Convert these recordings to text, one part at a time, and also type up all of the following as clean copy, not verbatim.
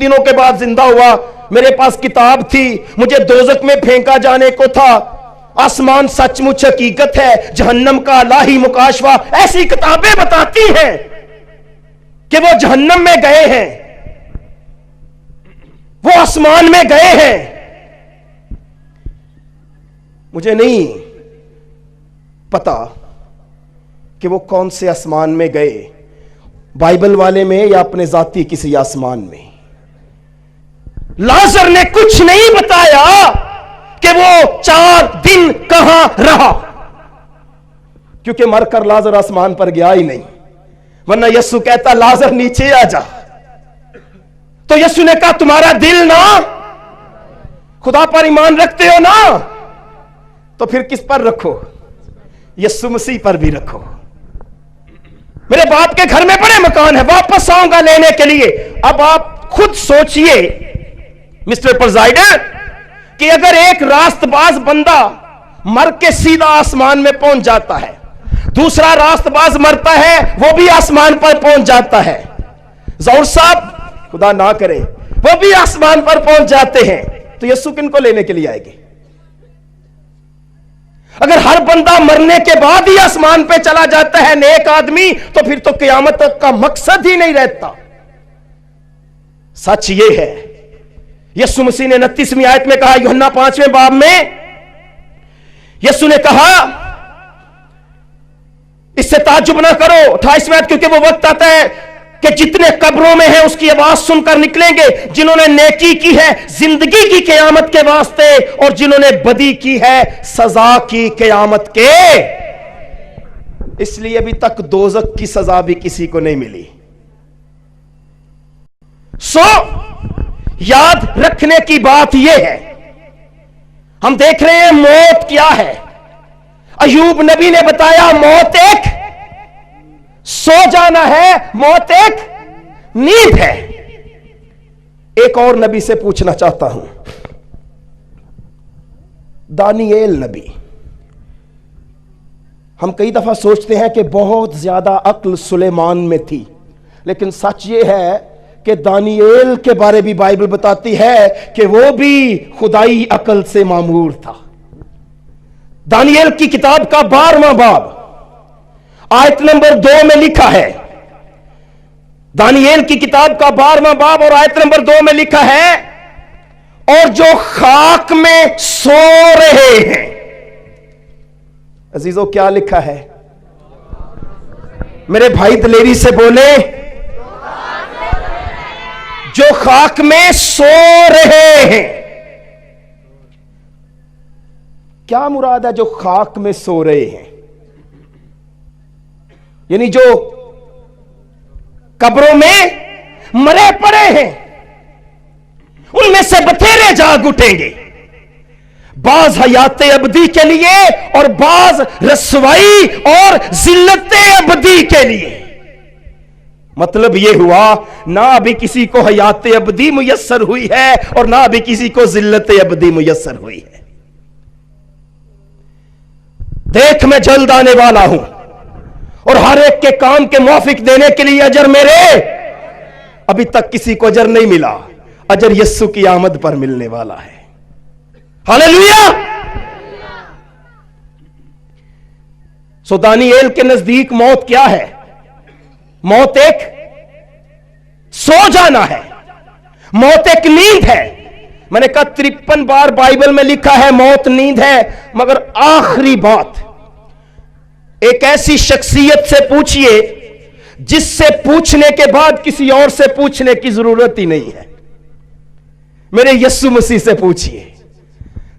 دنوں کے بعد زندہ ہوا. میرے پاس کتاب تھی, مجھے دوزخ میں پھینکا جانے کو تھا. آسمان سچ مچ حقیقت ہے, جہنم کا الہی مکاشفہ. ایسی کتابیں بتاتی ہیں کہ وہ جہنم میں گئے ہیں, وہ آسمان میں گئے ہیں. مجھے نہیں پتا کہ وہ کون سے آسمان میں گئے, بائبل والے میں یا اپنے ذاتی کسی آسمان میں. لازر نے کچھ نہیں بتایا کہ وہ 4 دن کہاں رہا, کیونکہ مر کر لازر آسمان پر گیا ہی نہیں. ورنہ یسوع کہتا لازر نیچے آ جا. تو یسوع نے کہا تمہارا دل نا خدا پر ایمان رکھتے ہو نا, تو پھر کس پر رکھو؟ یسوع مسیح پر بھی رکھو. میرے باپ کے گھر میں بڑے مکان ہیں, واپس آؤں گا لینے کے لیے. اب آپ خود سوچئے مسٹر پرزائڈر کہ اگر ایک راست باز بندہ مر کے سیدھا آسمان میں پہنچ جاتا ہے, دوسرا راست باز مرتا ہے وہ بھی آسمان پر پہنچ جاتا ہے, ظہور صاحب خدا نہ کرے وہ بھی آسمان پر پہنچ جاتے ہیں, تو یسوع کن کو لینے کے لیے آئے گے؟ اگر ہر بندہ مرنے کے بعد ہی آسمان پہ چلا جاتا ہے نیک آدمی, تو پھر تو قیامت کا مقصد ہی نہیں رہتا. سچ یہ ہے, یسوع مسیح نے 29ویں آیت میں کہا, یوحنا 5ویں باب میں یسوع نے کہا, اس سے تعجب نہ کرو 28ویں آیت, کیونکہ وہ وقت آتا ہے کہ جتنے قبروں میں ہیں اس کی آواز سن کر نکلیں گے, جنہوں نے نیکی کی ہے زندگی کی قیامت کے واسطے, اور جنہوں نے بدی کی ہے سزا کی قیامت کے. اس لیے ابھی تک دوزخ کی سزا بھی کسی کو نہیں ملی. سو یاد رکھنے کی بات یہ ہے, ہم دیکھ رہے ہیں موت کیا ہے. ایوب نبی نے بتایا موت ایک سو جانا ہے, موت ایک نیند ہے. ایک اور نبی سے پوچھنا چاہتا ہوں, دانیኤل نبی. ہم کئی دفعہ سوچتے ہیں کہ بہت زیادہ عقل سلیمان میں تھی, لیکن سچ یہ ہے کہ دانیኤل کے بارے بھی بائبل بتاتی ہے کہ وہ بھی خدائی عقل سے معمور تھا. دانیኤل کی کتاب کا 12واں باب آیت نمبر 2 میں لکھا ہے, دانیኤل کی کتاب کا 12واں باب اور آیت نمبر 2 میں لکھا ہے, اور جو خاک میں سو رہے ہیں. عزیزو کیا لکھا ہے؟ میرے بھائی دلیری سے بولے, جو خاک میں سو رہے ہیں. کیا مراد ہے جو خاک میں سو رہے ہیں؟ یعنی جو قبروں میں مرے پڑے ہیں, ان میں سے بتھیرے جاگ اٹھیں گے, بعض حیات ابدی کے لیے اور بعض رسوائی اور ذلت ابدی کے لیے. مطلب یہ ہوا نہ ابھی کسی کو حیات ابدی میسر ہوئی ہے اور نہ ابھی کسی کو ذلت ابدی میسر ہوئی ہے. دیکھ میں جلد آنے والا ہوں اور ہر ایک کے کام کے موافق دینے کے لیے اجر میرے. ابھی تک کسی کو اجر نہیں ملا, اجر یسوع کی آمد پر ملنے والا ہے. ہاللیلویا. سو دانیኤل کے نزدیک موت کیا ہے؟ موت ایک سو جانا ہے, موت ایک نیند ہے. میں نے کہا 53 بار بائبل میں لکھا ہے موت نیند ہے, مگر آخری بات ایک ایسی شخصیت سے پوچھئے جس سے پوچھنے کے بعد کسی اور سے پوچھنے کی ضرورت ہی نہیں ہے. میرے یسوع مسیح سے پوچھئے.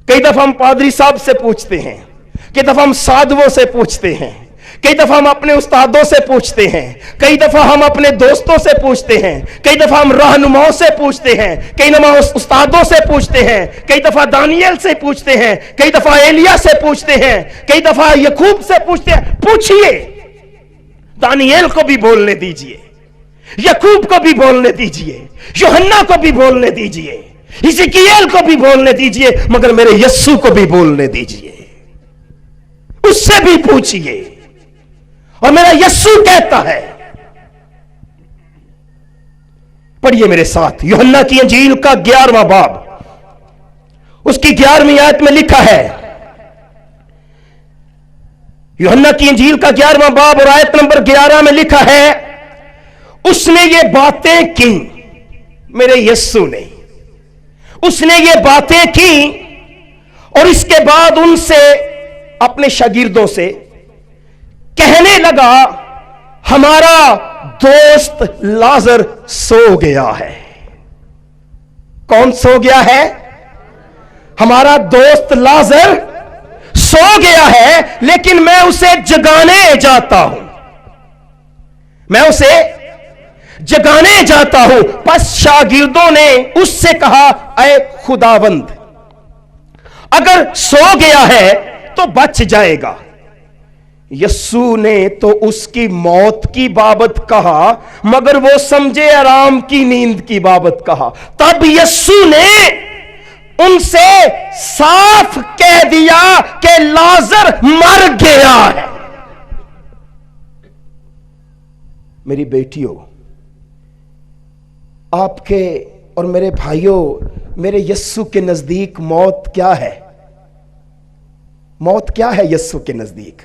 کئی دفعہ ہم پادری صاحب سے پوچھتے ہیں, کئی دفعہ ہم سادھووں سے پوچھتے ہیں, کئی دفعہ ہم اپنے استادوں سے پوچھتے ہیں, کئی دفعہ ہم اپنے دوستوں سے پوچھتے ہیں, کئی دفعہ ہم رہنماؤں سے پوچھتے ہیں, کئی دفعہ استادوں سے پوچھتے ہیں, کئی دفعہ دانیኤل سے پوچھتے ہیں, کئی دفعہ ایلیا سے پوچھتے ہیں, کئی دفعہ یعقوب سے پوچھتے ہیں. پوچھئے, دانیኤل کو بھی بولنے دیجئے, یعقوب کو بھی بولنے دیجئے, یوحنا کو بھی بولنے دیجئے, حزقییل کو بھی بولنے دیجئے, مگر میرے یسوع کو بھی بولنے دیجئے. اس سے بھی پوچھئے. اور میرا یسوع کہتا ہے پڑھیے میرے ساتھ یوحنا کی انجیل کا 11واں باب، اس کی 11ویں آیت میں لکھا ہے، یوحنا کی انجیل کا 11واں باب اور آیت نمبر 11 میں لکھا ہے، اس نے یہ باتیں کی، میرے یسوع نے، اس نے یہ باتیں کی اور اس کے بعد ان سے، اپنے شاگردوں سے کہنے لگا، ہمارا دوست لازر سو گیا ہے۔ کون سو گیا ہے؟ ہمارا دوست لازر سو گیا ہے، لیکن میں اسے جگانے جاتا ہوں، میں اسے جگانے جاتا ہوں۔ پس شاگردوں نے اس سے کہا، اے خداوند، اگر سو گیا ہے تو بچ جائے گا۔ یسوع نے تو اس کی موت کی بابت کہا، مگر وہ سمجھے آرام کی نیند کی بابت کہا۔ تب یسوع نے ان سے صاف کہہ دیا کہ لازر مر گیا ہے۔ میری بیٹیوں، آپ کے اور میرے بھائیوں، میرے یسوع کے نزدیک موت کیا ہے؟ موت کیا ہے یسوع کے نزدیک؟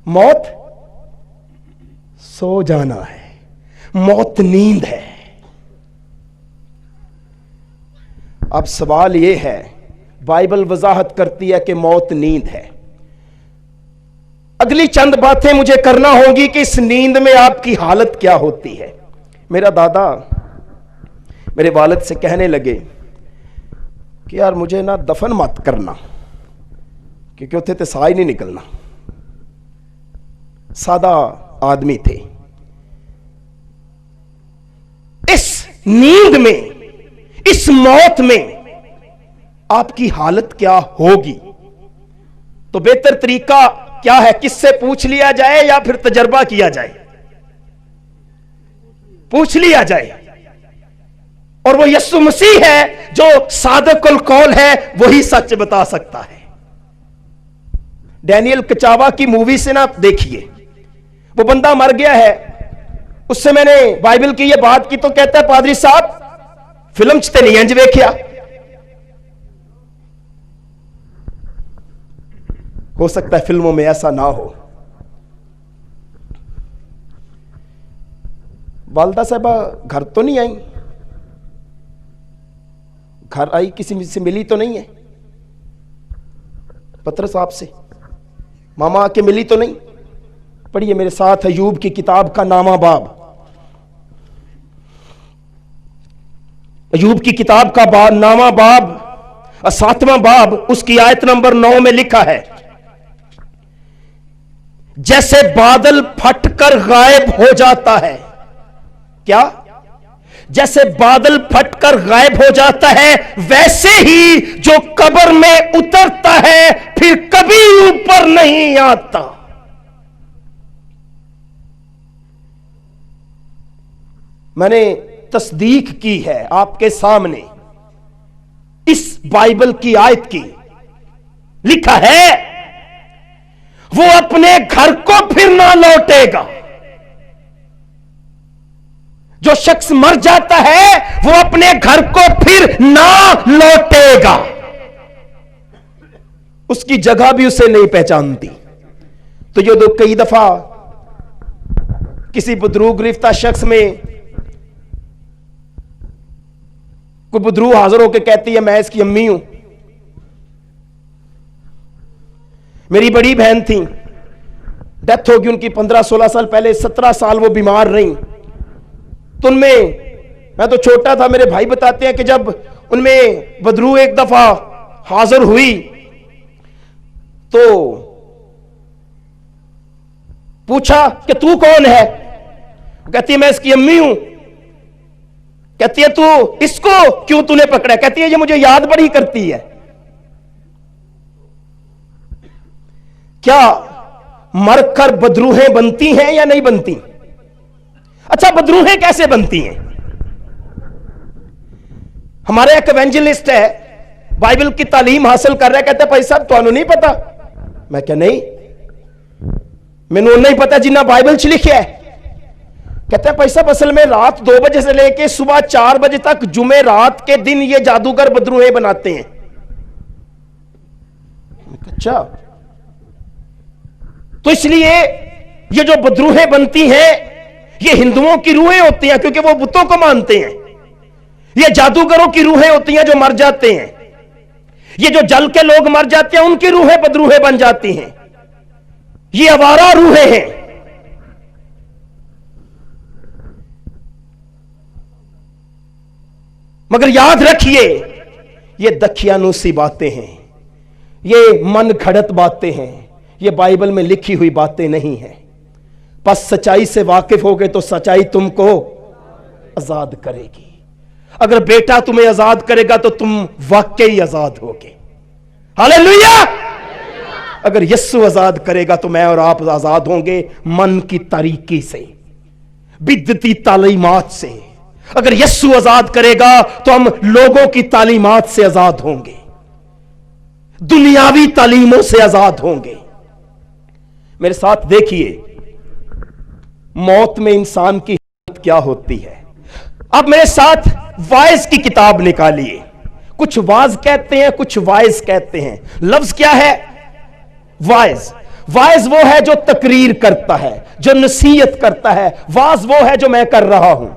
موت سو جانا ہے، موت نیند ہے۔ اب سوال یہ ہے، بائبل وضاحت کرتی ہے کہ موت نیند ہے۔ اگلی چند باتیں مجھے کرنا ہوگی کہ اس نیند میں آپ کی حالت کیا ہوتی ہے۔ میرا دادا میرے والد سے کہنے لگے کہ یار مجھے نہ دفن مت کرنا، کیونکہ اتنے تے سا ہی نہیں نکلنا۔ سادہ آدمی تھے۔ اس نیند میں، اس موت میں آپ کی حالت کیا ہوگی؟ تو بہتر طریقہ کیا ہے؟ کس سے پوچھ لیا جائے یا پھر تجربہ کیا جائے؟ پوچھ لیا جائے، اور وہ یسوع مسیح ہے جو صادق القول ہے، وہی سچ بتا سکتا ہے۔ ڈینیل کچاوا کی مووی سے نہ دیکھیے، وہ بندہ مر گیا ہے، اس سے میں نے بائبل کی یہ بات کی تو کہتا ہے، پادری صاحب فلم چتے نہیں انج ویکھیا۔ ہو سکتا ہے فلموں میں ایسا نہ ہو۔ والدہ صاحبہ گھر تو نہیں آئی؟ گھر آئی کسی سے ملی تو نہیں ہے؟ پطرس آپ سے ماما آ کے ملی تو نہیں؟ پڑھیے میرے ساتھ ایوب کی کتاب کا 9واں باب، ایوب کی کتاب کا 9واں باب 7واں باب، اس کی آیت نمبر 9 میں لکھا ہے، جیسے بادل پھٹ کر غائب ہو جاتا ہے، کیا؟ جیسے بادل پھٹ کر غائب ہو جاتا ہے، ویسے ہی جو قبر میں اترتا ہے پھر کبھی اوپر نہیں آتا۔ میں نے تصدیق کی ہے آپ کے سامنے اس بائبل کی آیت کی، لکھا ہے وہ اپنے گھر کو پھر نہ لوٹے گا۔ جو شخص مر جاتا ہے وہ اپنے گھر کو پھر نہ لوٹے گا، اس کی جگہ بھی اسے نہیں پہچانتی۔ تو یہ تو کئی دفعہ کسی بدرو گرفتہ شخص میں کوئی بدرو حاضر ہو کے کہتی ہے میں اس کی امی ہوں۔ میری بڑی بہن تھی، ڈیتھ ہوگی ان کی 15-16 سال پہلے، 17 سال وہ بیمار رہیں۔ تو ان میں تو چھوٹا تھا، میرے بھائی بتاتے ہیں کہ جب ان میں بدرو ایک دفعہ حاضر ہوئی تو پوچھا کہ تو کون ہے؟ کہتی ہے میں اس کی امی ہوں۔ کہتی ہے تو اس کو کیوں تو نے پکڑا؟ کہتی ہے یہ مجھے یاد بڑی کرتی ہے۔ کیا مر کر بدروہیں بنتی ہیں یا نہیں بنتی؟ اچھا بدروہیں کیسے بنتی ہیں؟ ہمارے ایک ایونجلسٹ ہے، بائبل کی تعلیم حاصل کر رہا ہے، کہتا ہے بھائی صاحب تو نہیں پتا؟ میں کہا نہیں، میں نے نہیں پتا جنہ بائبل چ لکھیا ہے۔ کہتے ہیں پیسہ اصل میں رات 2 بجے سے لے کے صبح 4 بجے تک جمعے رات کے دن یہ جادوگر بدروہیں بناتے ہیں. اچھا تو اس لیے یہ جو بدروہیں بنتی ہیں یہ ہندوؤں کی روحیں ہوتی ہیں کیونکہ وہ بتوں کو مانتے ہیں. یہ جادوگروں کی روحیں ہوتی ہیں جو مر جاتے ہیں. یہ جو جل کے لوگ مر جاتے ہیں ان کی روحیں بدروہیں بن جاتی ہیں. یہ آوارہ روحیں ہیں. مگر یاد رکھیے یہ دکھیانوسی باتیں ہیں, یہ من گھڑت باتیں ہیں, یہ بائبل میں لکھی ہوئی باتیں نہیں ہیں. پس سچائی سے واقف ہوگے تو سچائی تم کو آزاد کرے گی. اگر بیٹا تمہیں آزاد کرے گا تو تم واقعی آزاد ہوگے. ہاللیلویا. اگر یسوع آزاد کرے گا تو میں اور آپ آزاد ہوں گے من کی تاریکی سے, بدعتی تعلیمات سے. اگر یسوع آزاد کرے گا تو ہم لوگوں کی تعلیمات سے آزاد ہوں گے, دنیاوی تعلیموں سے آزاد ہوں گے. میرے ساتھ دیکھیے موت میں انسان کی حالت کیا ہوتی ہے. اب میرے ساتھ وائز کی کتاب نکالیے. کچھ واز کہتے ہیں, کچھ وائز کہتے ہیں. لفظ کیا ہے؟ وائز. وائز وہ ہے جو تقریر کرتا ہے, جو نصیحت کرتا ہے. واز وہ ہے جو میں کر رہا ہوں.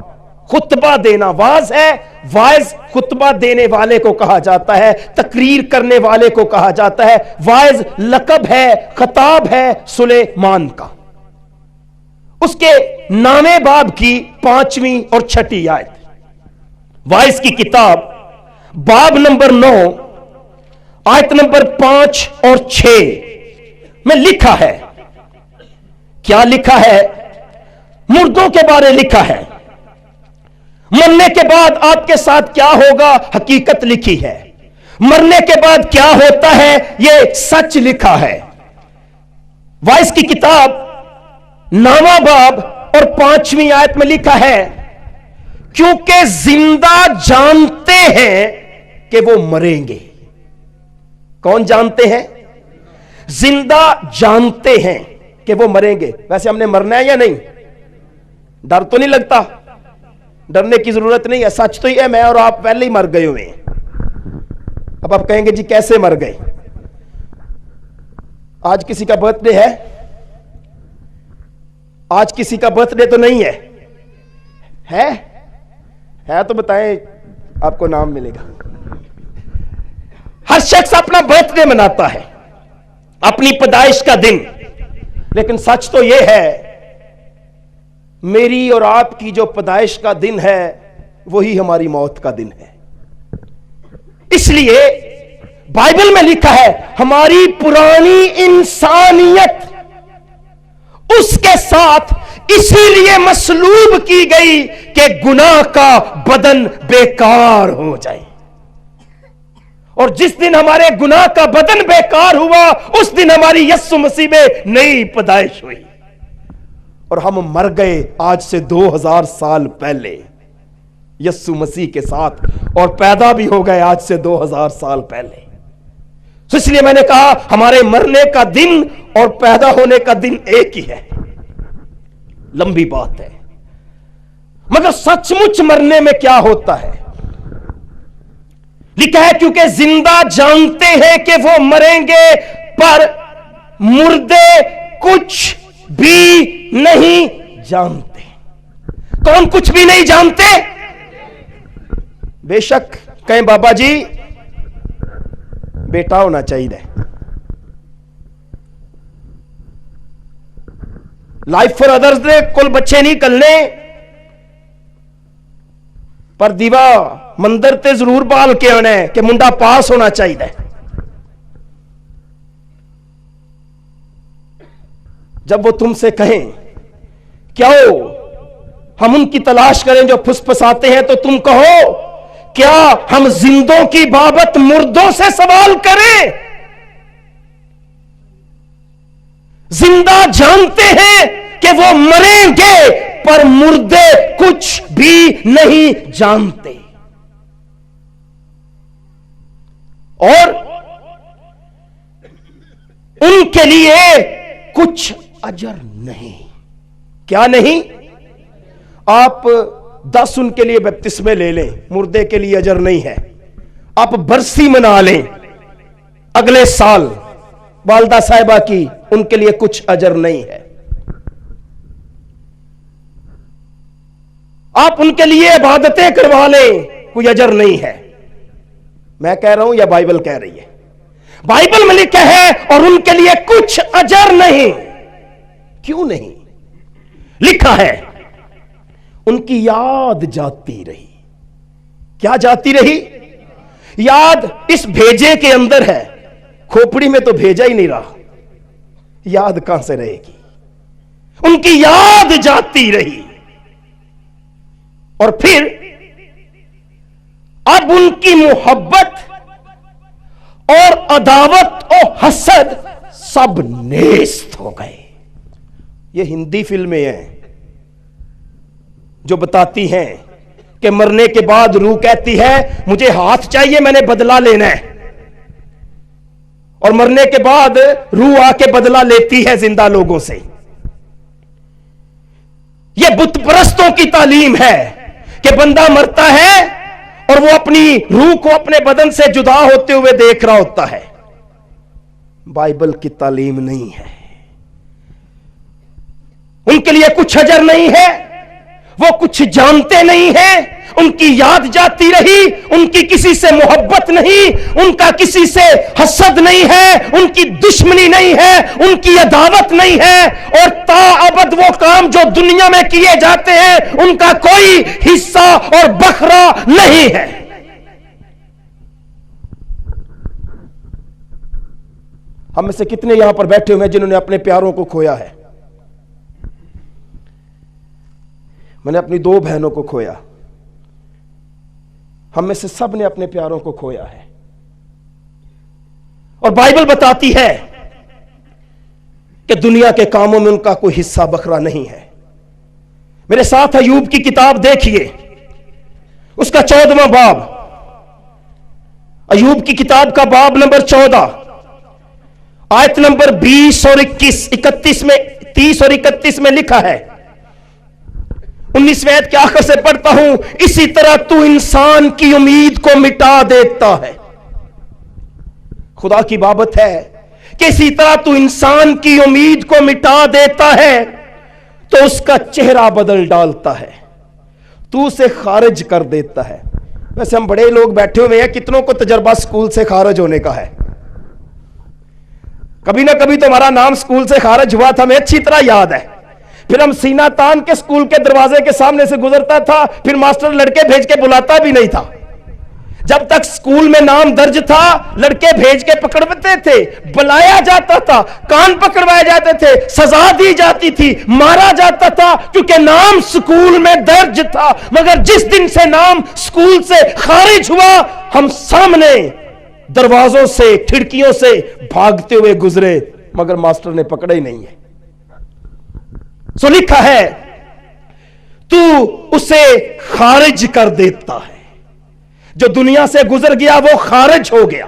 خطبہ دینا واز ہے. وائز خطبہ دینے والے کو کہا جاتا ہے, تقریر کرنے والے کو کہا جاتا ہے. وائز لقب ہے, خطاب ہے سلیمان کا. اس کے نامے باب کی 5ویں اور 6ٹھی آیت, وائز کی کتاب باب نمبر 9 آیت نمبر 5 اور 6 میں لکھا ہے. کیا لکھا ہے؟ مردوں کے بارے لکھا ہے. مرنے کے بعد آپ کے ساتھ کیا ہوگا حقیقت لکھی ہے. مرنے کے بعد کیا ہوتا ہے یہ سچ لکھا ہے. وائز کی کتاب 9واں باب اور 5ویں آیت میں لکھا ہے کیونکہ زندہ جانتے ہیں کہ وہ مریں گے. کون جانتے ہیں؟ زندہ جانتے ہیں کہ وہ مریں گے. ویسے ہم نے مرنا ہے یا نہیں؟ ڈر تو نہیں لگتا؟ ڈرنے کی ضرورت نہیں ہے. سچ تو یہ ہے میں اور آپ پہلے ہی مر گئے ہوئے ہیں. اب آپ کہیں گے جی کیسے مر گئے؟ آج کسی کا برتھ ڈے ہے؟ آج کسی کا برتھ ڈے تو نہیں ہے. ہے تو بتائیں, آپ کو نام ملے گا. ہر شخص اپنا برتھ ڈے مناتا ہے, اپنی پیدائش کا دن. لیکن سچ تو یہ ہے میری اور آپ کی جو پیدائش کا دن ہے وہی ہماری موت کا دن ہے. اس لیے بائبل میں لکھا ہے ہماری پرانی انسانیت اس کے ساتھ اسی لیے مصلوب کی گئی کہ گناہ کا بدن بیکار ہو جائے. اور جس دن ہمارے گناہ کا بدن بیکار ہوا اس دن ہماری یسوع مسیح میں نئی پیدائش ہوئی. اور ہم مر گئے آج سے 2000 سال پہلے یسوع مسیح کے ساتھ, اور پیدا بھی ہو گئے آج سے 2000 سال پہلے. تو اس لیے میں نے کہا ہمارے مرنے کا دن اور پیدا ہونے کا دن ایک ہی ہے. لمبی بات ہے, مگر سچ مچ مرنے میں کیا ہوتا ہے؟ لکھا ہے کیونکہ زندہ جانتے ہیں کہ وہ مریں گے پر مردے کچھ بھی نہیں جانتے. کون کچھ بھی نہیں جانتے؟ بے شک کہیں بابا جی بیٹا ہونا چاہیے, لائف فار ادرز نے کل بچے نہیں کلنے, پر دیوا مندر تے ضرور بال کے آنا ہے کہ منڈا پاس ہونا چاہیے. جب وہ تم سے کہیں کیا ہم ان کی تلاش کریں جو پھسپھساتے ہیں, تو تم کہو کیا ہم زندوں کی بابت مردوں سے سوال کریں؟ زندہ جانتے ہیں کہ وہ مریں گے پر مردے کچھ بھی نہیں جانتے. اور ان کے لیے کچھ اجر نہیں. کیا نہیں؟ آپ 10 ان کے لیے بپتسمے لے لیں، مردے کے لیے اجر نہیں ہے. آپ برسی منا لیں اگلے سال والدہ صاحبہ کی، ان کے لیے کچھ اجر نہیں ہے. آپ ان کے لیے عبادتیں کروا لیں، کوئی اجر نہیں ہے. میں کہہ رہا ہوں یا بائبل کہہ رہی ہے؟ بائبل میں لکھا ہے اور ان کے لیے کچھ اجر نہیں. کیوں نہیں؟ لکھا ہے ان کی یاد جاتی رہی. کیا جاتی رہی؟ یاد اس بھیجے کے اندر ہے، کھوپڑی میں تو بھیجا ہی نہیں رہا، یاد کہاں سے رہے گی؟ ان کی یاد جاتی رہی. اور پھر اب ان کی محبت اور عداوت اور حسد سب نیست ہو گئے. یہ ہندی فلمیں ہیں جو بتاتی ہیں کہ مرنے کے بعد روح کہتی ہے مجھے ہاتھ چاہیے، میں نے بدلہ لینا ہے، اور مرنے کے بعد روح آ کے بدلہ لیتی ہے زندہ لوگوں سے. یہ بت پرستوں کی تعلیم ہے کہ بندہ مرتا ہے اور وہ اپنی روح کو اپنے بدن سے جدا ہوتے ہوئے دیکھ رہا ہوتا ہے. بائبل کی تعلیم نہیں ہے. ان کے لیے کچھ اجر نہیں ہے، وہ کچھ جانتے نہیں ہیں. ان کی یاد جاتی رہی، ان کی کسی سے محبت نہیں، ان کا کسی سے حسد نہیں ہے، ان کی دشمنی نہیں ہے، ان کی عداوت نہیں ہے، اور تا ابد وہ کام جو دنیا میں کیے جاتے ہیں ان کا کوئی حصہ اور بکھرا نہیں ہے. ہم میں سے کتنے یہاں پر بیٹھے ہوئے ہیں جنہوں نے اپنے پیاروں کو کھویا ہے؟ میں نے اپنی 2 بہنوں کو کھویا. ہم میں سے سب نے اپنے پیاروں کو کھویا ہے. اور بائبل بتاتی ہے کہ دنیا کے کاموں میں ان کا کوئی حصہ بکھرا نہیں ہے. میرے ساتھ ایوب کی کتاب دیکھیے، اس کا 14واں باب، ایوب کی کتاب کا باب نمبر 14 آیت نمبر 20 اور 31 میں 30 اور 31 میں لکھا ہے. 19ویں آیت کے آخر سے پڑھتا ہوں. اسی طرح تو انسان کی امید کو مٹا دیتا ہے. خدا کی بابت ہے کہ اسی طرح تو انسان کی امید کو مٹا دیتا ہے تو اس کا چہرہ بدل ڈالتا ہے، تو اسے خارج کر دیتا ہے. ویسے ہم بڑے لوگ بیٹھے ہوئے ہیں، کتنوں کو تجربہ سکول سے خارج ہونے کا ہے؟ کبھی نہ کبھی تو ہمارا نام سکول سے خارج ہوا تھا، ہمیں اچھی طرح یاد ہے. پھر ہم سینہ تان کے سکول کے دروازے کے سامنے سے گزرتا تھا، پھر ماسٹر لڑکے بھیج کے بلاتا بھی نہیں تھا. جب تک سکول میں نام درج تھا لڑکے بھیج کے پکڑتے تھے، بلایا جاتا تھا، کان پکڑوائے جاتے تھے، سزا دی جاتی تھی، مارا جاتا تھا، کیونکہ نام سکول میں درج تھا. مگر جس دن سے نام سکول سے خارج ہوا، ہم سامنے دروازوں سے کھڑکیوں سے بھاگتے ہوئے گزرے، مگر ماسٹر نے پکڑا ہی نہیں ہے. سو لکھا ہے تو اسے خارج کر دیتا ہے. جو دنیا سے گزر گیا وہ خارج ہو گیا.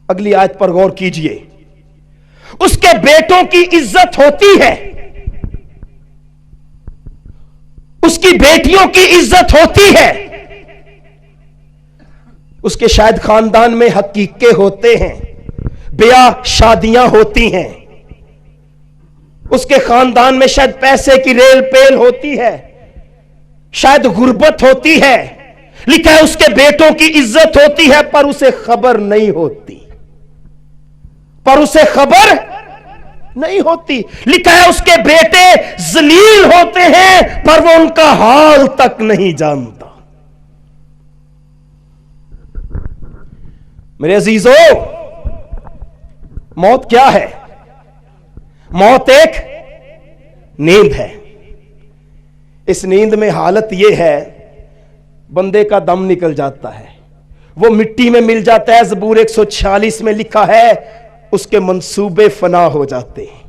اگلی آیت پر غور کیجئے. اس کے بیٹوں کی عزت ہوتی ہے، اس کی بیٹیوں کی عزت ہوتی ہے، اس کے شاید خاندان میں حقیقے ہوتے ہیں، بیاہ شادیاں ہوتی ہیں، اس کے خاندان میں شاید پیسے کی ریل پیل ہوتی ہے، شاید غربت ہوتی ہے. لکھا ہے اس کے بیٹوں کی عزت ہوتی ہے پر اسے خبر نہیں ہوتی، پر اسے خبر نہیں ہوتی. لکھا ہے اس کے بیٹے ذلیل ہوتے ہیں پر وہ ان کا حال تک نہیں جانتا. میرے عزیزو، موت کیا ہے؟ موت ایک نیند ہے. اس نیند میں حالت یہ ہے بندے کا دم نکل جاتا ہے، وہ مٹی میں مل جاتا ہے. زبور 146 میں لکھا ہے اس کے منصوبے فنا ہو جاتے ہیں.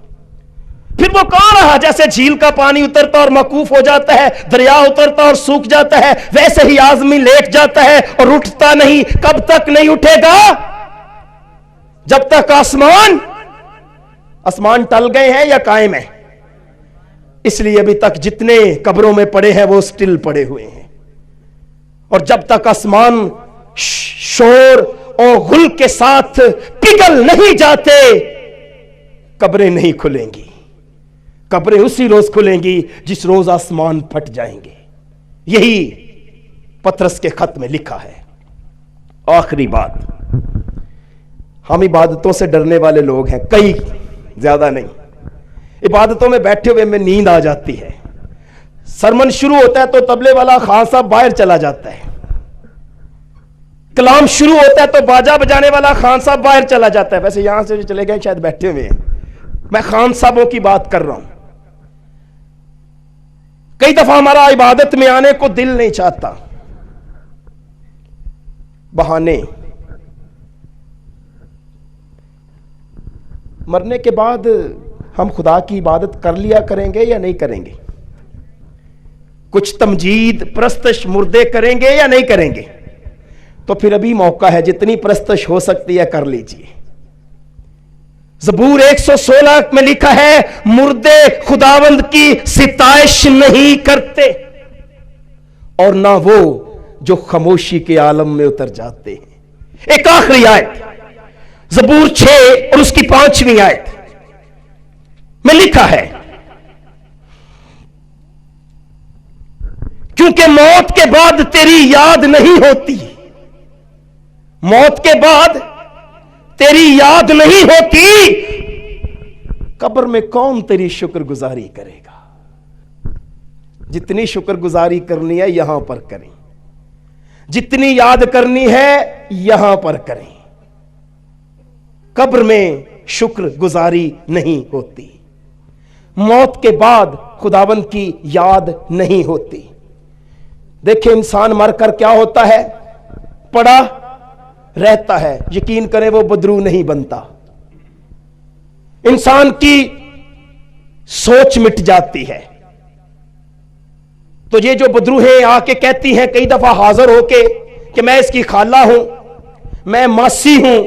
پھر وہ کہاں رہا؟ جیسے جھیل کا پانی اترتا اور موقوف ہو جاتا ہے، دریا اترتا اور سوکھ جاتا ہے، ویسے ہی آدمی لیٹ جاتا ہے اور اٹھتا نہیں. کب تک نہیں اٹھے گا؟ جب تک آسمان ٹل گئے ہیں یا قائم ہے؟ اس لیے ابھی تک جتنے قبروں میں پڑے ہیں وہ سٹل پڑے ہوئے ہیں، اور جب تک آسمان شور اور غل کے ساتھ پگھل نہیں جاتے قبریں نہیں کھلیں گی۔ قبریں اسی روز کھلیں گی جس روز آسمان پھٹ جائیں گے۔ یہی پطرس کے خط میں لکھا ہے۔ آخری بات، ہم عبادتوں سے ڈرنے والے لوگ ہیں، کئی، زیادہ نہیں۔ عبادتوں میں بیٹھے ہوئے میں نیند آ جاتی ہے، سرمن شروع ہوتا ہے تو طبلے والا خان صاحب باہر چلا جاتا ہے، کلام شروع ہوتا ہے تو باجا بجانے والا خان صاحب باہر چلا جاتا ہے۔ ویسے یہاں سے جو چلے گئے شاید بیٹھے ہوئے ہیں، میں خان صاحبوں کی بات کر رہا ہوں۔ کئی دفعہ ہمارا عبادت میں آنے کو دل نہیں چاہتا، بہانے۔ مرنے کے بعد ہم خدا کی عبادت کر لیا کریں گے یا نہیں کریں گے؟ کچھ تمجید پرستش مردے کریں گے یا نہیں کریں گے؟ تو پھر ابھی موقع ہے، جتنی پرستش ہو سکتی ہے کر لیجئے۔ زبور 116 میں لکھا ہے، مردے خداوند کی ستائش نہیں کرتے، اور نہ وہ جو خاموشی کے عالم میں اتر جاتے ہیں۔ ایک آخری آیت، زبور 6 اور اس کی 5ویں آیت میں لکھا ہے، کیونکہ موت کے بعد تیری یاد نہیں ہوتی، موت کے بعد تیری یاد نہیں ہوتی، قبر میں کون تیری شکر گزاری کرے گا؟ جتنی شکر گزاری کرنی ہے یہاں پر کریں، جتنی یاد کرنی ہے یہاں پر کریں، قبر میں شکر گزاری نہیں ہوتی، موت کے بعد خداوند کی یاد نہیں ہوتی۔ دیکھیں انسان مر کر کیا ہوتا ہے، پڑا رہتا ہے، یقین کریں وہ بدرو نہیں بنتا، انسان کی سوچ مٹ جاتی ہے۔ تو یہ جو بدروہیں آ کے کہتی ہیں کئی دفعہ حاضر ہو کے کہ میں اس کی خالہ ہوں، میں ماسی ہوں،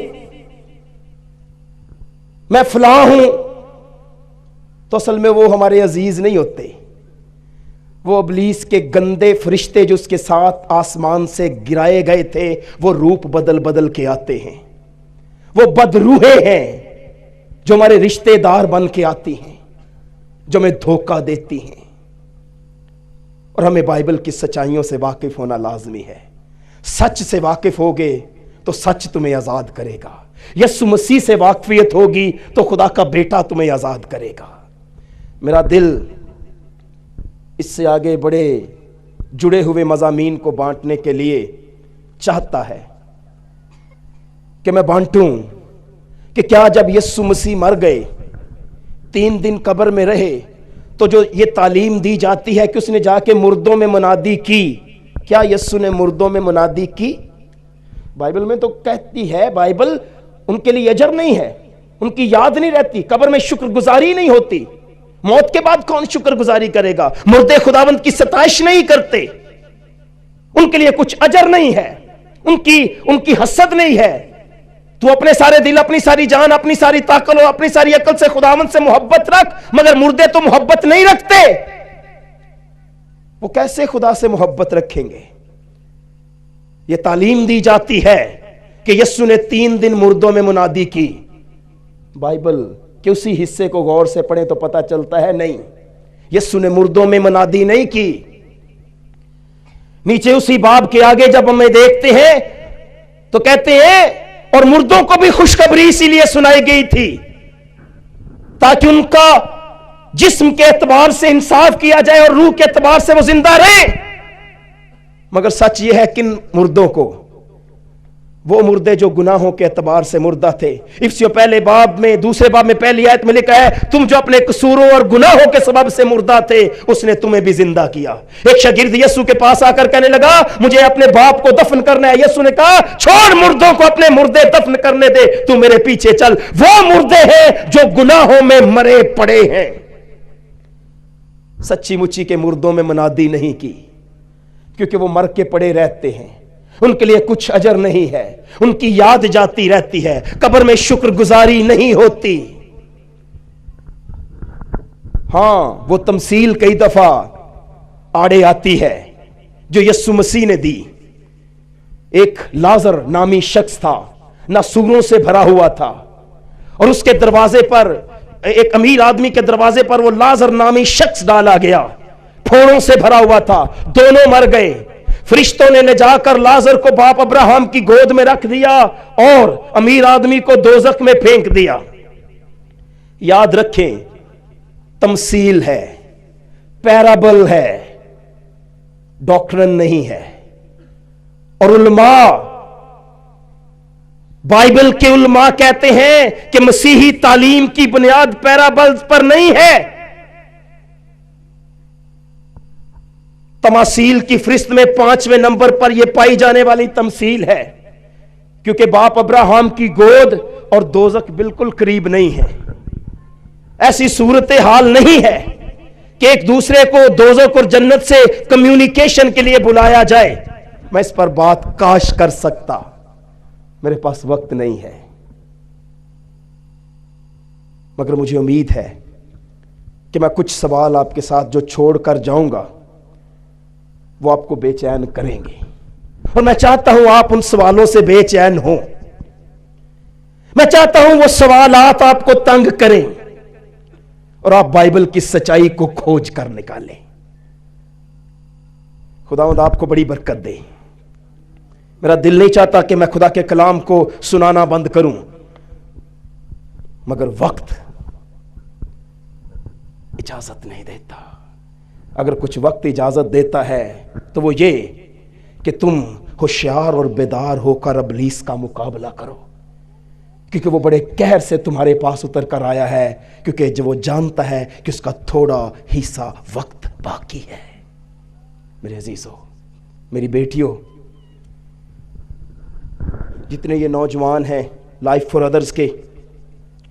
میں فلاں ہوں، تو اصل میں وہ ہمارے عزیز نہیں ہوتے، وہ ابلیس کے گندے فرشتے جو اس کے ساتھ آسمان سے گرائے گئے تھے، وہ روپ بدل بدل کے آتے ہیں، وہ بدروہیں ہیں جو ہمارے رشتے دار بن کے آتی ہیں، جو ہمیں دھوکہ دیتی ہیں۔ اور ہمیں بائبل کی سچائیوں سے واقف ہونا لازمی ہے۔ سچ سے واقف ہوگے تو سچ تمہیں آزاد کرے گا، یسوع مسیح سے واقفیت ہوگی تو خدا کا بیٹا تمہیں آزاد کرے گا۔ میرا دل اس سے آگے بڑے جڑے ہوئے مضامین کو بانٹنے کے لیے چاہتا ہے کہ میں بانٹوں کہ کیا جب یسوع مسیح مر گئے، 3 دن قبر میں رہے، تو جو یہ تعلیم دی جاتی ہے کہ اس نے جا کے مردوں میں منادی کی، کیا یسوع نے مردوں میں منادی کی؟ بائبل میں تو کہتی ہے، بائبل ان کے لیے اجر نہیں ہے، ان کی یاد نہیں رہتی، قبر میں شکر گزاری نہیں ہوتی۔ موت کے بعد کون شکر گزاری کرے گا؟ مردے خداوند کی ستائش نہیں کرتے، ان کے لیے کچھ اجر نہیں ہے، ان کی حسد نہیں ہے۔ تو اپنے سارے دل، اپنی ساری جان، اپنی ساری طاقت اور اپنی ساری عقل سے خداوند سے محبت رکھ، مگر مردے تو محبت نہیں رکھتے، وہ کیسے خدا سے محبت رکھیں گے؟ یہ تعلیم دی جاتی ہے کہ یسوع نے 3 دن مردوں میں منادی کی۔ بائبل کہ اسی حصے کو غور سے پڑھیں تو پتہ چلتا ہے نہیں، یسوع نے مردوں میں منادی نہیں کی۔ نیچے اسی باب کے آگے جب ہمیں دیکھتے ہیں تو کہتے ہیں، اور مردوں کو بھی خوشخبری اسی لیے سنائی گئی تھی تاکہ ان کا جسم کے اعتبار سے انصاف کیا جائے اور روح کے اعتبار سے وہ زندہ رہیں۔ مگر سچ یہ ہے کن مردوں کو؟ وہ مردے جو گناہوں کے اعتبار سے مردہ تھے۔ افسیوں پہلے باب میں، دوسرے باب میں پہلی آیت میں لکھا ہے، تم جو اپنے قصوروں اور گناہوں کے سبب سے مردہ تھے، اس نے تمہیں بھی زندہ کیا۔ ایک شاگرد یسوع کے پاس آ کر کہنے لگا، مجھے اپنے باپ کو دفن کرنا ہے۔ یسوع نے کہا، چھوڑ مردوں کو اپنے مردے دفن کرنے دے، تو میرے پیچھے چل۔ وہ مردے ہیں جو گناہوں میں مرے پڑے ہیں۔ سچی مچی کے مردوں میں منادی نہیں کی، کیونکہ وہ مر کے پڑے رہتے ہیں، ان کے لیے کچھ اجر نہیں ہے، ان کی یاد جاتی رہتی ہے، قبر میں شکر گزاری نہیں ہوتی۔ ہاں وہ تمثیل کئی دفعہ آڑے آتی ہے جو یسوع مسیح نے دی. ایک لازر نامی شخص تھا, ناسوروں سے بھرا ہوا تھا, اور اس کے دروازے پر, ایک امیر آدمی کے دروازے پر وہ لازر نامی شخص ڈالا گیا, پھوڑوں سے بھرا ہوا تھا, دونوں مر گئے. فرشتوں نے لے جا کر لازر کو باپ ابراہم کی گود میں رکھ دیا اور امیر آدمی کو دوزخ میں پھینک دیا. یاد رکھیں, تمثیل ہے, پیرابل ہے, ڈاکٹرن نہیں ہے. اور علماء, بائبل کے علماء کہتے ہیں کہ مسیحی تعلیم کی بنیاد پیرابلز پر نہیں ہے. تماثیل کی فہرست میں 5ویں نمبر پر یہ پائی جانے والی تمثیل ہے, کیونکہ باپ ابراہم کی گود اور دوزخ بالکل قریب نہیں ہے. ایسی صورتحال نہیں ہے کہ ایک دوسرے کو دوزخ اور جنت سے کمیونیکیشن کے لیے بلایا جائے. میں اس پر بات کاش کر سکتا, میرے پاس وقت نہیں ہے, مگر مجھے امید ہے کہ میں کچھ سوال آپ کے ساتھ جو چھوڑ کر جاؤں گا وہ آپ کو بے چین کریں گے, اور میں چاہتا ہوں آپ ان سوالوں سے بے چین ہوں. میں چاہتا ہوں وہ سوالات آپ کو تنگ کریں اور آپ بائبل کی سچائی کو کھوج کر نکالیں. خداوند آپ کو بڑی برکت دے. میرا دل نہیں چاہتا کہ میں خدا کے کلام کو سنانا بند کروں, مگر وقت اجازت نہیں دیتا. اگر کچھ وقت اجازت دیتا ہے تو وہ یہ کہ تم ہوشیار اور بیدار ہو کر ابلیس کا مقابلہ کرو, کیونکہ وہ بڑے قہر سے تمہارے پاس اتر کر آیا ہے, کیونکہ جو وہ جانتا ہے کہ اس کا تھوڑا حصہ وقت باقی ہے. میرے عزیزو, میری بیٹیوں, جتنے یہ نوجوان ہیں لائف فار ادرس کے,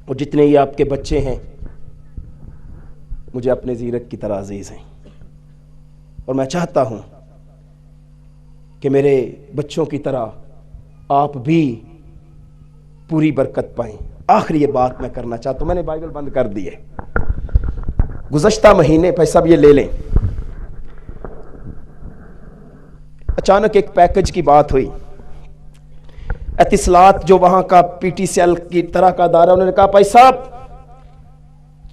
اور جتنے یہ آپ کے بچے ہیں, مجھے اپنے زیرک کی طرح عزیز ہیں, اور میں چاہتا ہوں کہ میرے بچوں کی طرح آپ بھی پوری برکت پائیں. آخری یہ بات میں کرنا چاہتا ہوں, میں نے بائبل بند کر دی ہے. گزشتہ مہینے پیسہ بھی یہ لے لیں, اچانک ایک پیکج کی بات ہوئی. اتصالات جو وہاں کا پی ٹی سی ایل کی طرح کا ادارہ, انہوں نے کہا بھائی صاحب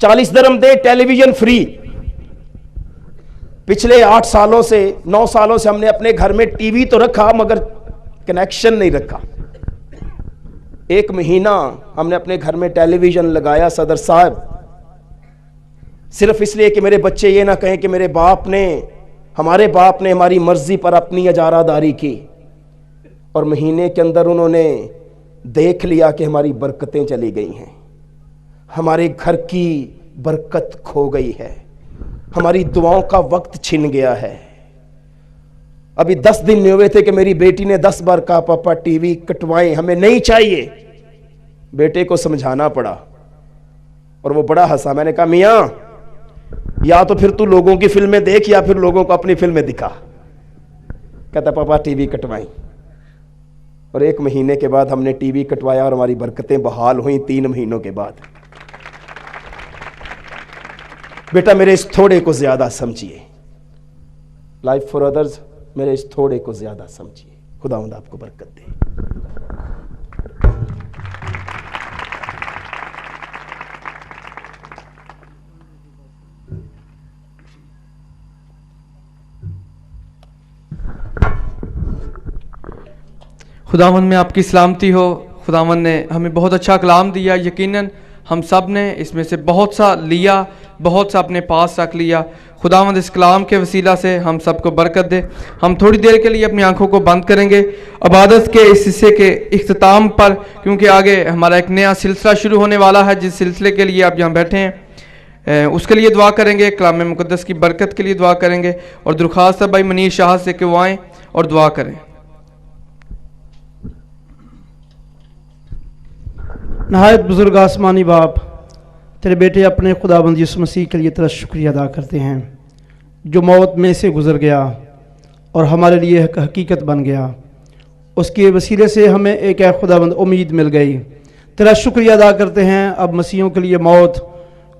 40 درہم دے, ٹیلی ویژن فری. پچھلے 8 سالوں سے 9 سالوں سے ہم نے اپنے گھر میں ٹی وی تو رکھا مگر کنیکشن نہیں رکھا. 1 مہینہ ہم نے اپنے گھر میں ٹیلی ویژن لگایا صدر صاحب, صرف اس لیے کہ میرے بچے یہ نہ کہیں کہ ہمارے باپ نے ہماری مرضی پر اپنی اجارہ داری کی. اور مہینے کے اندر انہوں نے دیکھ لیا کہ ہماری برکتیں چلی گئی ہیں, ہمارے گھر کی برکت کھو گئی ہے, ہماری دعاؤں کا وقت چھن گیا ہے. ابھی 10 دن نہیں ہوئے تھے کہ میری بیٹی نے 10 بار کہا پاپا ٹی وی کٹوائیں, ہمیں نہیں چاہیے. بیٹے کو سمجھانا پڑا اور وہ بڑا ہنسا. میں نے کہا میاں یا تو پھر تو لوگوں کی فلمیں دیکھ یا پھر لوگوں کو اپنی فلمیں دکھا. کہتا پاپا ٹی وی کٹوائیں. اور 1 مہینے کے بعد ہم نے ٹی وی کٹوایا اور ہماری برکتیں بحال ہوئیں 3 مہینوں کے بعد. بیٹا میرے اس تھوڑے کو زیادہ سمجھیے, لائف فار ادرز میرے اس تھوڑے کو زیادہ سمجھیے. خداوند آپ کو برکت دے. خداوند میں آپ کی سلامتی ہو. خداوند نے ہمیں بہت اچھا کلام دیا, یقیناً ہم سب نے اس میں سے بہت سا لیا, بہت سا اپنے پاس رکھ لیا. خداوند اس کلام کے وسیلہ سے ہم سب کو برکت دے. ہم تھوڑی دیر کے لیے اپنی آنکھوں کو بند کریں گے عبادت کے اس حصے کے اختتام پر, کیونکہ آگے ہمارا ایک نیا سلسلہ شروع ہونے والا ہے, جس سلسلے کے لیے آپ یہاں بیٹھے ہیں اس کے لیے دعا کریں گے, کلام مقدس کی برکت کے لیے دعا کریں گے, اور درخواست ہے بھائی منیر شاہ سے کہ وہ آئیں اور دعا کریں. نہایت بزرگ آسمانی باپ, تیرے بیٹے اپنے خداوند یسوع مسیح کے لیے تیرا شکریہ ادا کرتے ہیں جو موت میں سے گزر گیا اور ہمارے لیے ایک حقیقت بن گیا. اس کے وسیلے سے ہمیں ایک خداوند امید مل گئی. تیرا شکریہ ادا کرتے ہیں. اب مسیحوں کے لیے موت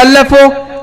LFO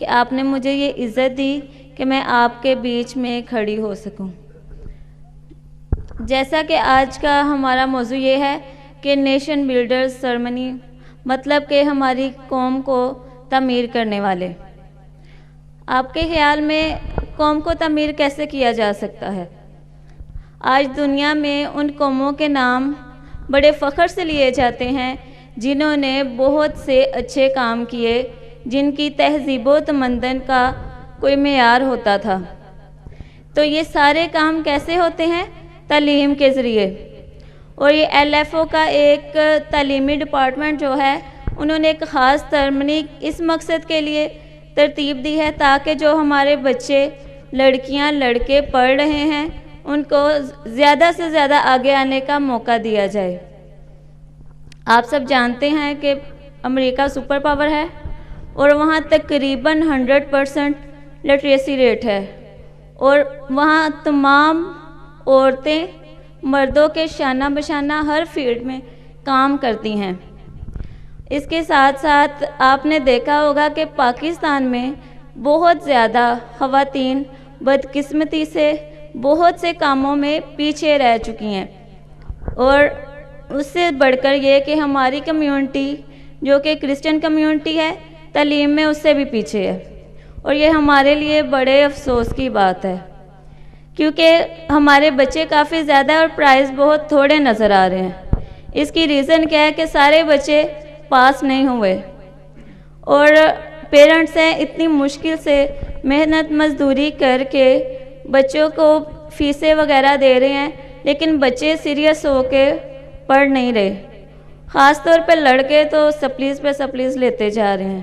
کہ آپ نے مجھے یہ عزت دی کہ میں آپ کے بیچ میں کھڑی ہو سکوں۔ جیسا کہ آج کا ہمارا موضوع یہ ہے کہ نیشن بلڈرز سرمنی، مطلب کہ ہماری قوم کو تعمیر کرنے والے۔ آپ کے خیال میں قوم کو تعمیر کیسے کیا جا سکتا ہے؟ آج دنیا میں ان قوموں کے نام بڑے فخر سے لیے جاتے ہیں جنہوں نے بہت سے اچھے کام کیے، جن کی تہذیب و تمدن کا کوئی معیار ہوتا تھا۔ تو یہ سارے کام کیسے ہوتے ہیں؟ تعلیم کے ذریعے۔ اور یہ LFO کا ایک تعلیمی ڈپارٹمنٹ جو ہے، انہوں نے ایک خاص سرمنی اس مقصد کے لیے ترتیب دی ہے تاکہ جو ہمارے بچے، لڑکیاں، لڑکے پڑھ رہے ہیں، ان کو زیادہ سے زیادہ آگے آنے کا موقع دیا جائے۔ آپ سب جانتے ہیں کہ امریکہ سپر پاور ہے اور وہاں تقریباً 100% لٹریسی ریٹ ہے، اور وہاں تمام عورتیں مردوں کے شانہ بشانہ ہر فیلڈ میں کام کرتی ہیں۔ اس کے ساتھ ساتھ آپ نے دیکھا ہوگا کہ پاکستان میں بہت زیادہ خواتین بدقسمتی سے بہت سے کاموں میں پیچھے رہ چکی ہیں، اور اس سے بڑھ کر یہ کہ ہماری کمیونٹی جو کہ کرسچن کمیونٹی ہے، تعلیم میں اس سے بھی پیچھے ہے، اور یہ ہمارے لیے بڑے افسوس کی بات ہے، کیونکہ ہمارے بچے کافی زیادہ اور پرائز بہت تھوڑے نظر آ رہے ہیں۔ اس کی ریزن کیا ہے کہ سارے بچے پاس نہیں ہوئے، اور پیرنٹس ہیں اتنی مشکل سے محنت مزدوری کر کے بچوں کو فیسیں وغیرہ دے رہے ہیں، لیکن بچے سیریس ہو کے پڑھ نہیں رہے۔ خاص طور پہ لڑکے تو سپلیز پہ سپلیز لیتے جا رہے ہیں،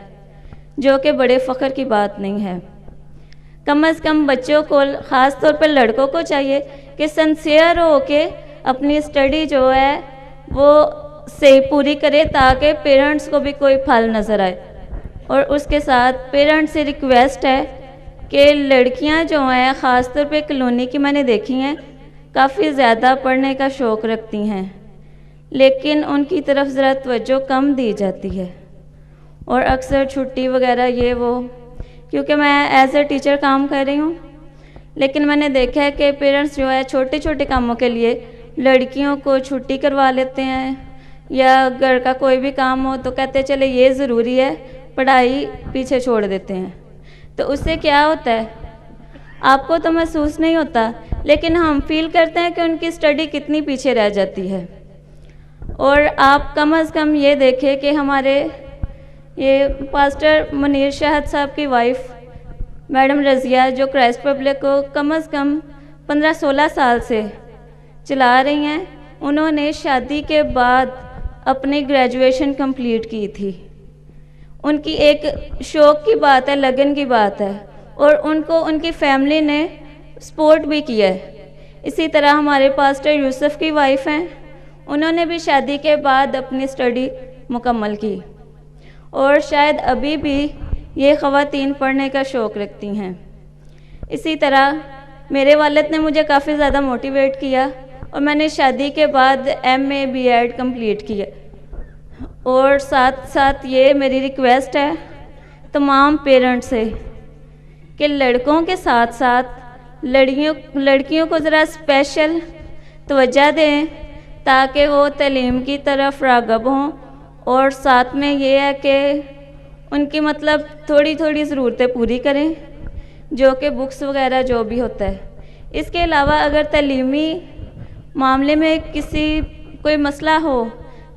جو کہ بڑے فخر کی بات نہیں ہے۔ کم از کم بچوں کو، خاص طور پہ لڑکوں کو چاہیے کہ سنسیئر ہو کے اپنی اسٹڈی جو ہے وہ صحیح پوری کرے تاکہ پیرنٹس کو بھی کوئی پھل نظر آئے۔ اور اس کے ساتھ پیرنٹس سے ریکویسٹ ہے کہ لڑکیاں جو ہیں، خاص طور پہ کالونی کی میں نے دیکھی ہیں، کافی زیادہ پڑھنے کا شوق رکھتی ہیں، لیکن ان کی طرف ذرا توجہ کم دی جاتی ہے، اور اکثر چھٹی وغیرہ یہ وہ، کیونکہ میں ایز اے ٹیچر کام کر رہی ہوں، لیکن میں نے دیکھا ہے کہ پیرنٹس جو ہے چھوٹے چھوٹے کاموں کے لیے لڑکیوں کو چھٹی کروا لیتے ہیں، یا گھر کا کوئی بھی کام ہو تو کہتے چلے یہ ضروری ہے، پڑھائی پیچھے چھوڑ دیتے ہیں۔ تو اس سے کیا ہوتا ہے؟ آپ کو تو محسوس نہیں ہوتا، لیکن ہم فیل کرتے ہیں کہ ان کی اسٹڈی کتنی پیچھے رہ جاتی ہے۔ اور آپ کم از کم یہ دیکھیں کہ ہمارے یہ پاسٹر منیر شاہد صاحب کی وائف میڈم رضیہ، جو کرائسٹ پبلک کو کم از کم 15-16 سال سے چلا رہی ہیں، انہوں نے شادی کے بعد اپنی گریجویشن کمپلیٹ کی تھی۔ ان کی ایک شوق کی بات ہے، لگن کی بات ہے، اور ان کو ان کی فیملی نے سپورٹ بھی کیا ہے۔ اسی طرح ہمارے پاسٹر یوسف کی وائف ہیں، انہوں نے بھی شادی کے بعد اپنی اسٹڈی مکمل کی، اور شاید ابھی بھی یہ خواتین پڑھنے کا شوق رکھتی ہیں۔ اسی طرح میرے والد نے مجھے کافی زیادہ موٹیویٹ کیا، اور میں نے شادی کے بعد MA B.Ed کمپلیٹ کیا، اور ساتھ ساتھ یہ میری ریکویسٹ ہے تمام پیرنٹ سے کہ لڑکوں کے ساتھ ساتھ لڑکیوں کو ذرا اسپیشل توجہ دیں تاکہ وہ تعلیم کی طرف راغب ہوں، اور ساتھ میں یہ ہے کہ ان کی مطلب تھوڑی تھوڑی ضرورتیں پوری کریں، جو کہ بکس وغیرہ جو بھی ہوتا ہے۔ اس کے علاوہ اگر تعلیمی معاملے میں کوئی مسئلہ ہو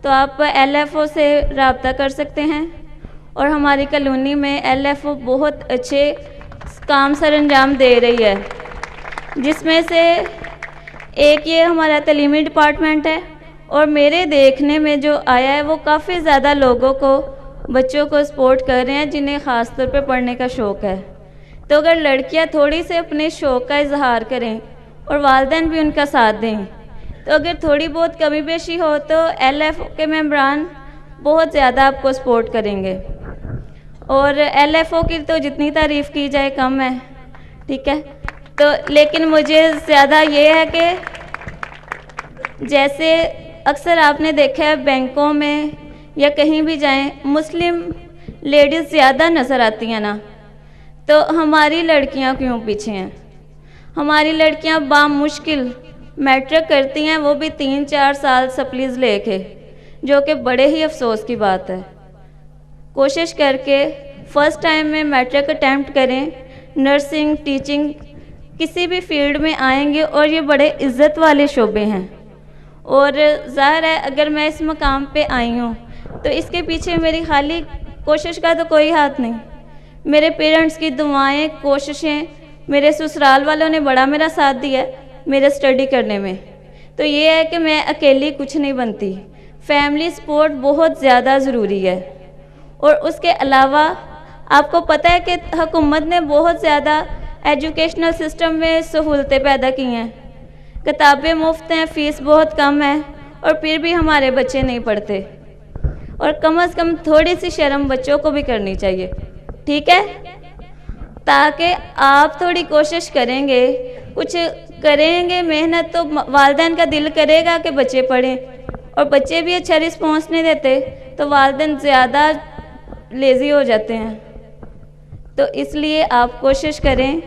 تو آپ LFO سے رابطہ کر سکتے ہیں، اور ہماری کالونی میں LFO بہت اچھے کام سر انجام دے رہی ہے، جس میں سے ایک یہ ہمارا تعلیمی ڈپارٹمنٹ ہے، اور میرے دیکھنے میں جو آیا ہے وہ کافی زیادہ لوگوں کو، بچوں کو سپورٹ کر رہے ہیں جنہیں خاص طور پہ پڑھنے کا شوق ہے۔ تو اگر لڑکیاں تھوڑی سے اپنے شوق کا اظہار کریں اور والدین بھی ان کا ساتھ دیں، تو اگر تھوڑی بہت کمی بیشی ہو تو LFO کے ممبران بہت زیادہ آپ کو سپورٹ کریں گے، اور LFO کی تو جتنی تعریف کی جائے کم ہے، ٹھیک ہے۔ تو لیکن مجھے زیادہ یہ ہے کہ جیسے اکثر آپ نے دیکھا ہے بینکوں میں یا کہیں بھی جائیں، مسلم لیڈیز زیادہ نظر آتی ہیں نا، تو ہماری لڑکیاں کیوں پیچھے ہیں؟ ہماری لڑکیاں بامشکل میٹرک کرتی ہیں، وہ بھی 3-4 سال سپلیز لے کے، جو کہ بڑے ہی افسوس کی بات ہے۔ کوشش کر کے فرسٹ ٹائم میں میٹرک اٹیمپٹ کریں، نرسنگ، ٹیچنگ، کسی بھی فیلڈ میں آئیں گے، اور یہ بڑے عزت والے شعبے ہیں۔ اور ظاہر ہے اگر میں اس مقام پہ آئی ہوں تو اس کے پیچھے میری خالی کوشش کا تو کوئی ہاتھ نہیں، میرے پیرنٹس کی دعائیں، کوششیں، میرے سسرال والوں نے بڑا میرا ساتھ دیا ہے میرے اسٹڈی کرنے میں۔ تو یہ ہے کہ میں اکیلی کچھ نہیں بنتی، فیملی سپورٹ بہت زیادہ ضروری ہے۔ اور اس کے علاوہ آپ کو پتہ ہے کہ حکومت نے بہت زیادہ ایجوکیشنل سسٹم میں سہولتیں پیدا کی ہیں، کتابیں مفت ہیں، فیس بہت کم ہے، اور پھر بھی ہمارے بچے نہیں پڑھتے۔ اور کم از کم تھوڑی سی شرم بچوں کو بھی کرنی چاہیے، ٹھیک ہے؟ تاکہ آپ تھوڑی کوشش کریں گے، کچھ کریں گے، محنت، تو والدین کا دل کرے گا کہ بچے پڑھیں، اور بچے بھی اچھا رسپانس نہیں دیتے تو والدین زیادہ لیزی ہو جاتے ہیں۔ تو اس لیے آپ کوشش کریں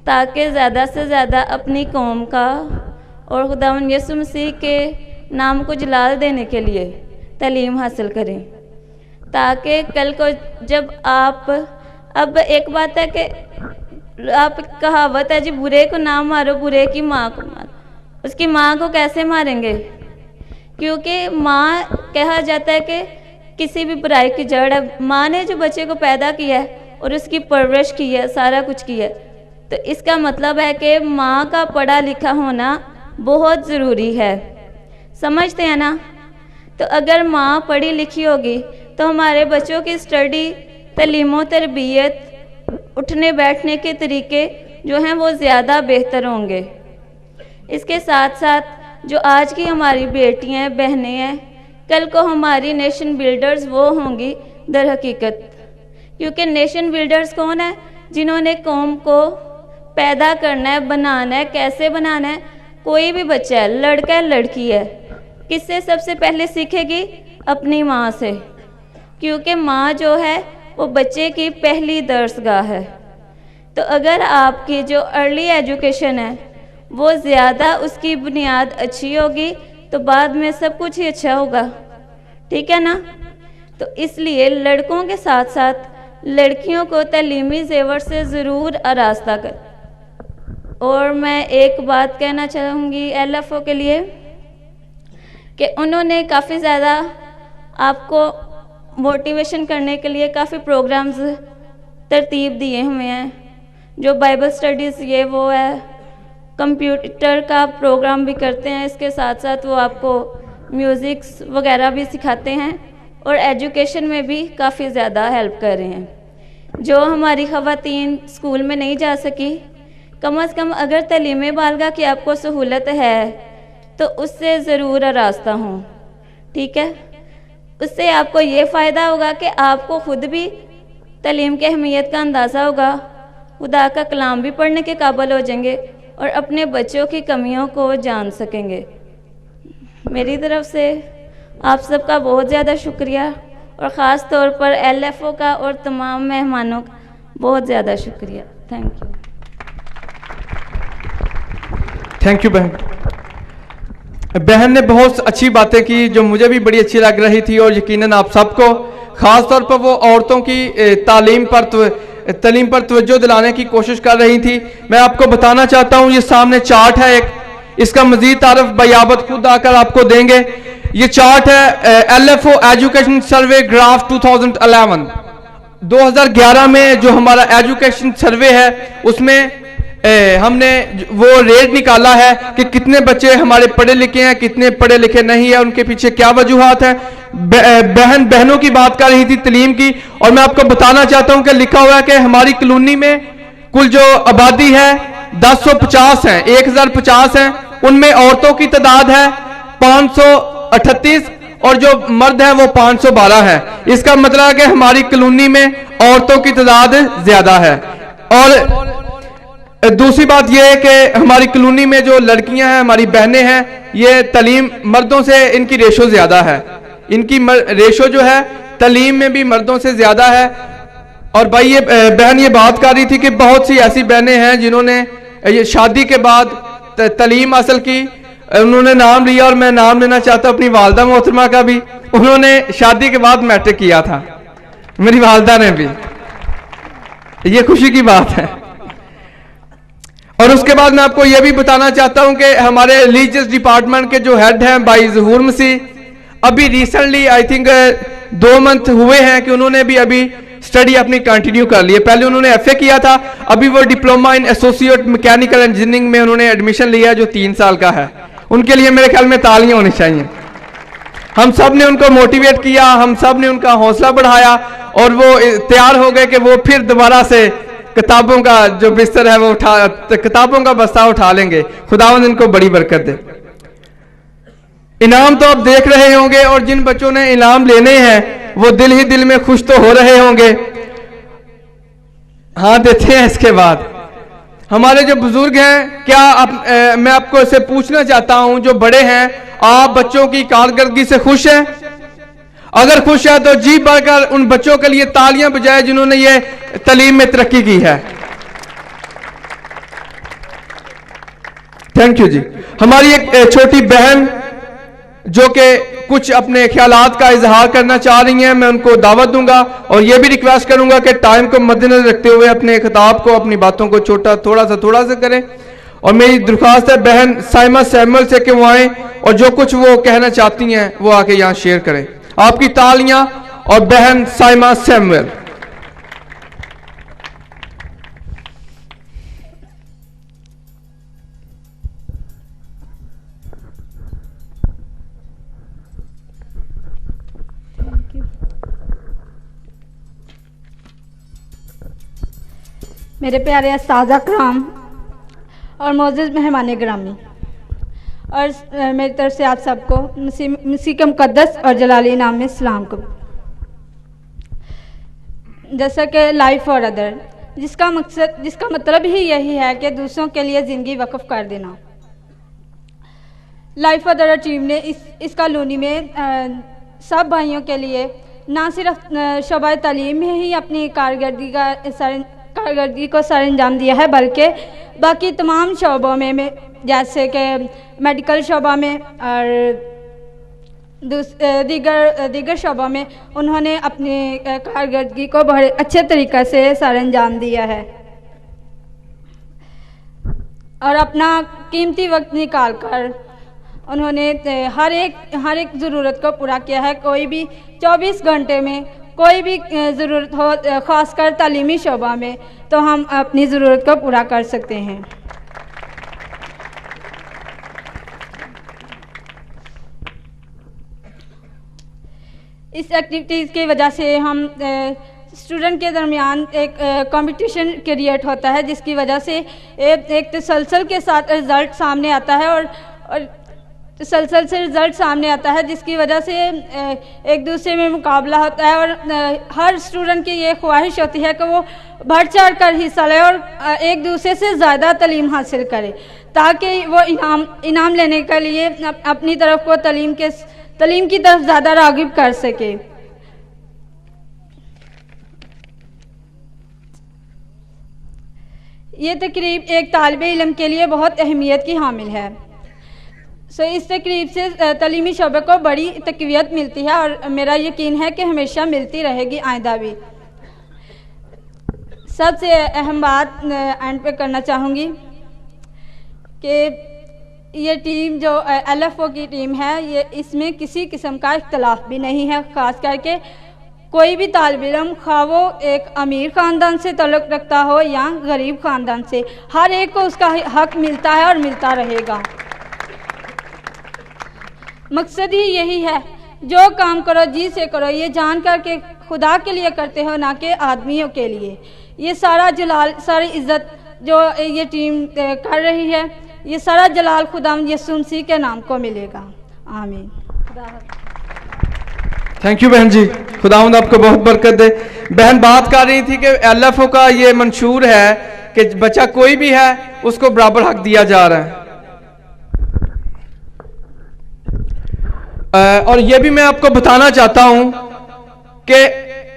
تاکہ زیادہ سے زیادہ اپنی قوم کا اور خداوند یسوع مسیح کے نام کو جلال دینے کے لیے تعلیم حاصل کریں، تاکہ کل کو جب آپ، اب ایک بات ہے کہ آپ کہاوت ہے جی، برے کو نہ مارو، برے کی ماں کو مارو۔ اس کی ماں کو کیسے ماریں گے؟ کیونکہ ماں کہا جاتا ہے کہ کسی بھی برائی کی جڑ ہے۔ ماں نے جو بچے کو پیدا کیا ہے اور اس کی پرورش کی ہے، سارا کچھ کیا ہے، تو اس کا مطلب ہے کہ ماں کا پڑھا لکھا ہونا بہت ضروری ہے، سمجھتے ہیں نا؟ تو اگر ماں پڑھی لکھی ہوگی تو ہمارے بچوں کی اسٹڈی، تعلیم و تربیت، اٹھنے بیٹھنے کے طریقے جو ہیں وہ زیادہ بہتر ہوں گے۔ اس کے ساتھ ساتھ جو آج کی ہماری بیٹیاں ہیں، بہنیں ہیں، کل کو ہماری نیشن بلڈرز وہ ہوں گی در حقیقت، کیونکہ نیشن بلڈرز کون ہے؟ جنہوں نے قوم کو پیدا کرنا ہے، بنانا ہے۔ کیسے بنانا ہے؟ کوئی بھی بچہ ہے، لڑکا ہے، لڑکی ہے، کس سے سب سے پہلے سیکھے گی؟ اپنی ماں سے، کیونکہ ماں جو ہے وہ بچے کی پہلی درسگاہ ہے۔ تو اگر آپ کی جو ارلی ایجوکیشن ہے وہ زیادہ، اس کی بنیاد اچھی ہوگی تو بعد میں سب کچھ ہی اچھا ہوگا، ٹھیک ہے نا؟ تو اس لیے لڑکوں کے ساتھ ساتھ لڑکیوں کو تعلیمی زیور سے ضرور آراستہ کر۔ اور میں ایک بات کہنا چاہوں گی LFO کے لیے کہ انہوں نے کافی زیادہ آپ کو موٹیویشن کرنے کے لیے کافی پروگرامز ترتیب دیے ہوئے ہیں، جو بائبل سٹڈیز یہ وہ ہے، کمپیوٹر کا پروگرام بھی کرتے ہیں، اس کے ساتھ ساتھ وہ آپ کو میوزکس وغیرہ بھی سکھاتے ہیں، اور ایجوکیشن میں بھی کافی زیادہ ہیلپ کر رہے ہیں۔ جو ہماری خواتین اسکول میں نہیں جا سکی، کم از کم اگر تعلیم بالغہ کی آپ کو سہولت ہے تو اس سے ضرور آراستہ ہوں، ٹھیک ہے؟ اس سے آپ کو یہ فائدہ ہوگا کہ آپ کو خود بھی تعلیم کی اہمیت کا اندازہ ہوگا، خدا کا کلام بھی پڑھنے کے قابل ہو جائیں گے، اور اپنے بچوں کی کمیوں کو جان سکیں گے۔ میری طرف سے آپ سب کا بہت زیادہ شکریہ، اور خاص طور پر LFO کا اور تمام مہمانوں کا بہت زیادہ شکریہ۔ Thank you. تھینک یو بہن۔ بہن نے بہت اچھی باتیں کی جو مجھے بھی بڑی اچھی لگ رہی تھی، اور یقیناً آپ سب کو، خاص طور پر وہ عورتوں کی تعلیم پر توجہ دلانے کی کوشش کر رہی تھی۔ میں آپ کو بتانا چاہتا ہوں، یہ سامنے چارٹ ہے ایک، اس کا مزید تعارف بیابت خود آ کر آپ کو دیں گے۔ یہ چارٹ ہے LFO ایجوکیشن سروے گراف 2011، 2011 میں جو ہمارا ایجوکیشن سروے ہے اس میں ہم نے وہ ریٹ نکالا ہے کہ کتنے بچے ہمارے پڑھے لکھے ہیں، کتنے پڑھے لکھے نہیں ہیں، ان کے پیچھے کیا وجوہات ہیں۔ بہنوں کی بات کر رہی تھی تعلیم کی، اور میں آپ کو بتانا چاہتا ہوں کہ لکھا ہوا ہے کہ ہماری کلونی میں کل جو آبادی ہے 1050 ہیں، 1050 ہیں، ان میں عورتوں کی تعداد ہے 538 اور جو مرد ہیں وہ 512 ہیں۔ اس کا مطلب ہے کہ ہماری کلونی میں عورتوں کی تعداد زیادہ ہے۔ اور دوسری بات یہ ہے کہ ہماری کلونی میں جو لڑکیاں ہیں، ہماری بہنیں ہیں، یہ تعلیم مردوں سے ان کی ریشو زیادہ ہے، ان کی ریشو جو ہے تعلیم میں بھی مردوں سے زیادہ ہے۔ اور بھائی یہ بہن یہ بات کر رہی تھی کہ بہت سی ایسی بہنیں ہیں جنہوں نے یہ شادی کے بعد تعلیم حاصل کی, انہوں نے نام لیا, اور میں نام لینا چاہتا ہوں اپنی والدہ محترمہ کا بھی. انہوں نے شادی کے بعد میٹرک کیا تھا, میری والدہ نے بھی. یہ خوشی کی بات ہے. اور اس کے بعد میں آپ کو یہ بھی بتانا چاہتا ہوں کہ ہمارے ریلیجیس ڈپارٹمنٹ کے جو ہیڈ ہیں بھائی ظہور مسیح, ابھی ریسنٹلی آئی تھنک 2 منتھ ہوئے ہیں کہ انہوں نے بھی ابھی اسٹڈی اپنی کنٹینیو کر لی ہے. پہلے انہوں نے ایف اے کیا تھا, ابھی وہ diploma in associate mechanical engineering میں انہوں نے ایڈمیشن لیا جو 3 سال کا ہے. ان کے لیے میرے خیال میں تالیاں ہونی چاہیے. ہم سب نے ان کو موٹیویٹ کیا, ہم سب نے ان کا حوصلہ بڑھایا, اور وہ تیار ہو گئے کہ وہ پھر دوبارہ سے کتابوں کا جو بستر ہے وہ کتابوں کا بستہ اٹھا لیں گے. خداوند ان کو بڑی برکت دے. انعام تو آپ دیکھ رہے ہوں گے, اور جن بچوں نے انعام لینے ہیں وہ دل ہی دل میں خوش تو ہو رہے ہوں گے. ہاں دیتے ہیں. اس کے بعد ہمارے جو بزرگ ہیں, کیا میں آپ کو اسے پوچھنا چاہتا ہوں, جو بڑے ہیں, آپ بچوں کی کارکردگی سے خوش ہیں؟ اگر خوش ہے تو جی بڑھ کر ان بچوں کے لیے تالیاں بجائے جنہوں نے یہ تعلیم میں ترقی کی ہے. تھینک یو جی. ہماری ایک چھوٹی بہن جو کہ کچھ اپنے خیالات کا اظہار کرنا چاہ رہی ہیں, میں ان کو دعوت دوں گا, اور یہ بھی ریکویسٹ کروں گا کہ ٹائم کو مد نظر رکھتے ہوئے اپنے خطاب کو, اپنی باتوں کو تھوڑا سا کریں. اور میری درخواست ہے بہن سائمہ سیمول سے کہ وہ آئیں اور جو کچھ وہ کہنا چاہتی ہیں وہ آ کے یہاں شیئر کریں. آپ کی تالیاں. اور بہن سائمہ سیمول. میرے پیارے اساتذہ کرام اور معزز مہمان گرامی, اور میری طرف سے آپ سب کو مسیح کے مقدس اور جلالی نام میں سلام کو. جیسا کہ لائف فار ادر, جس کا مطلب ہی یہی ہے کہ دوسروں کے لیے زندگی وقف کر دینا. لائف فار ادر ٹیم نے اس کالونی میں سب بھائیوں کے لیے نہ صرف شعبہ تعلیم میں ہی اپنی کارکردگی کو سر انجام دیا ہے, بلکہ باقی تمام شعبوں میں جیسے کہ میڈیکل شعبہ میں اور دیگر شعبوں میں انہوں نے اپنی کارکردگی کو بڑے اچھے طریقے سے سر انجام دیا ہے, اور اپنا قیمتی وقت نکال کر انہوں نے ہر ایک ضرورت کو پورا کیا ہے. کوئی بھی 24 گھنٹے میں کوئی بھی ضرورت ہو, خاص کر تعلیمی شعبہ میں, تو ہم اپنی ضرورت کو پورا کر سکتے ہیں. اس ایکٹیویٹیز کی وجہ سے ہم اسٹوڈنٹ کے درمیان ایک کمپٹیشن کریٹ ہوتا ہے, جس کی وجہ سے ایک تسلسل کے ساتھ رزلٹ سامنے آتا ہے, اور تسلسل سے رزلٹ سامنے آتا ہے, جس کی وجہ سے ایک دوسرے میں مقابلہ ہوتا ہے, اور ہر اسٹوڈنٹ کی یہ خواہش ہوتی ہے کہ وہ بڑھ چڑھ کر حصہ لے اور ایک دوسرے سے زیادہ تعلیم حاصل کرے, تاکہ وہ انعام لینے کے لیے اپنی طرف کو تعلیم کی طرف زیادہ راغب کر سکے. یہ تقریب ایک طالب علم کے لیے بہت اہمیت کی حامل ہے. اس تقریب سے تعلیمی شعبے کو بڑی تقویت ملتی ہے, اور میرا یقین ہے کہ ہمیشہ ملتی رہے گی آئندہ بھی. سب سے اہم بات اینڈ پہ کرنا چاہوں گی کہ یہ ٹیم جو ایل ایف او کی ٹیم ہے, اس میں کسی قسم کا اختلاف بھی نہیں ہے. خاص کر کے کوئی بھی طالب علم, خواہ وہ ایک امیر خاندان سے تعلق رکھتا ہو یا غریب خاندان سے, ہر ایک کو اس کا حق ملتا ہے اور ملتا رہے گا. مقصد ہی یہی ہے, جو کام کرو جی سے کرو, یہ جان کر کے خدا کے لیے کرتے ہو, نہ کہ آدمیوں کے لیے. یہ سارا جلال, ساری عزت جو یہ ٹیم کر رہی ہے, یہ سارا جلال خداوند یسوع مسیح کے نام کو ملے گا. آمین. تھینک یو بہن جی, خداوند آپ کو بہت برکت دے. بہن بات کر رہی تھی کہ ایل ایف او کا یہ منشور ہے کہ بچہ کوئی بھی ہے اس کو برابر حق دیا جا رہا ہے. اور یہ بھی میں آپ کو بتانا چاہتا ہوں کہ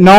9